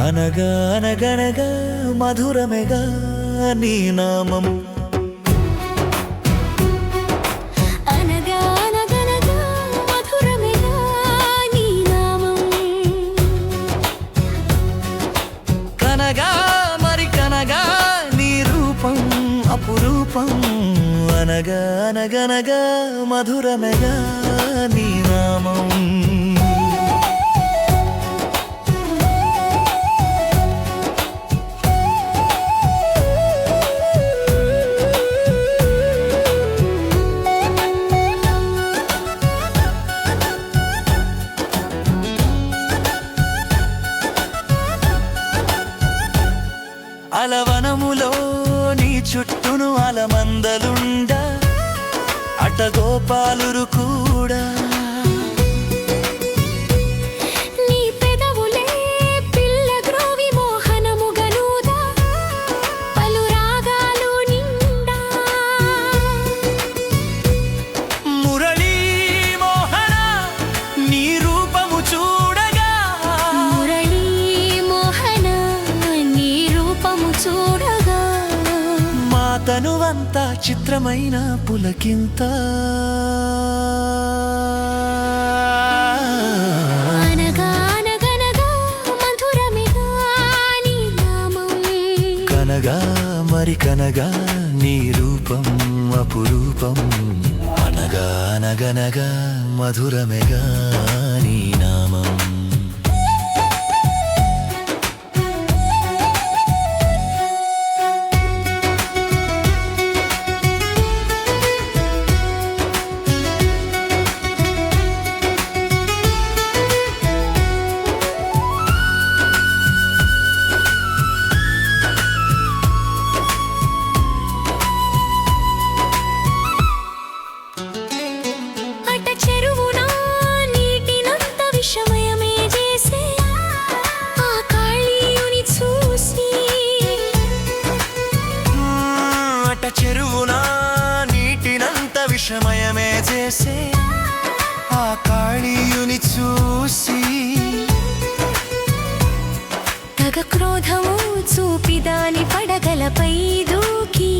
అనగా అనగనగా మధురమెగా నీ నామం. అనగా అనగనగా మధురమెగా నీ నామం. కనగా మరి కనగా నీ రూపం అపురూపం. అనగా అనగనగా మధురమెగా నీ నామం. అలవనములో నీ చుట్టూను అలమందలుండ అటగోపాలురు కూడా. నీ పెదవులే పిల్ల గ్రోవి మోహనముగనూదా పలు రాగాలు నిండా. మురళీ మోహన నీ రూపము చూడగా. మురళీ మోహన నీ రూపము చూడగా. మా తనువంతా చిత్రమైన పులకింత. అనగా అనగనగా మధురమెగా నీ నామం. కనగా మరి కనగా నీ రూపం అపురూపం. అనగా అనగనగా మధురమెగా నీ నామం. అట చెరువున నీటినంత విషమయమే చేసే ఆ కాళీయుని చూసి. అట చెరువున నీటినంత విషమయమే చేసే ఆ కాళీయుని చూసి. తగ క్రోధము చూపి దాని పడగలపై దూకి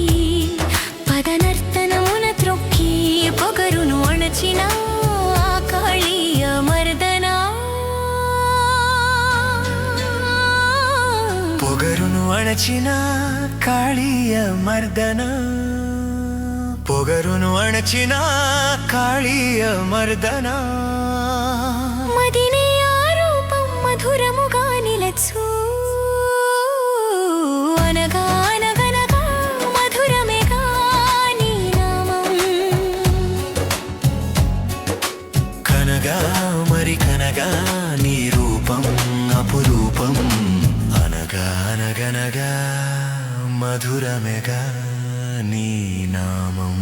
పదనర్తనమున త్రొక్కి పొగరును అణచిన ఆ కాళీయ మర్దనా. పొగరును అణచిన కాళీయ మర్దన. పొగరును అణచిన కాళీయ మర్దన. మదినే ఆ రూపం మధురముగా నిలచు. అనగా అనగనగా మధురమెగా నీ నామం. కనగా మరి కనగా నీ రూపం అపురూపం. అనగా అనగనగా మధురమెగా నీ నామం.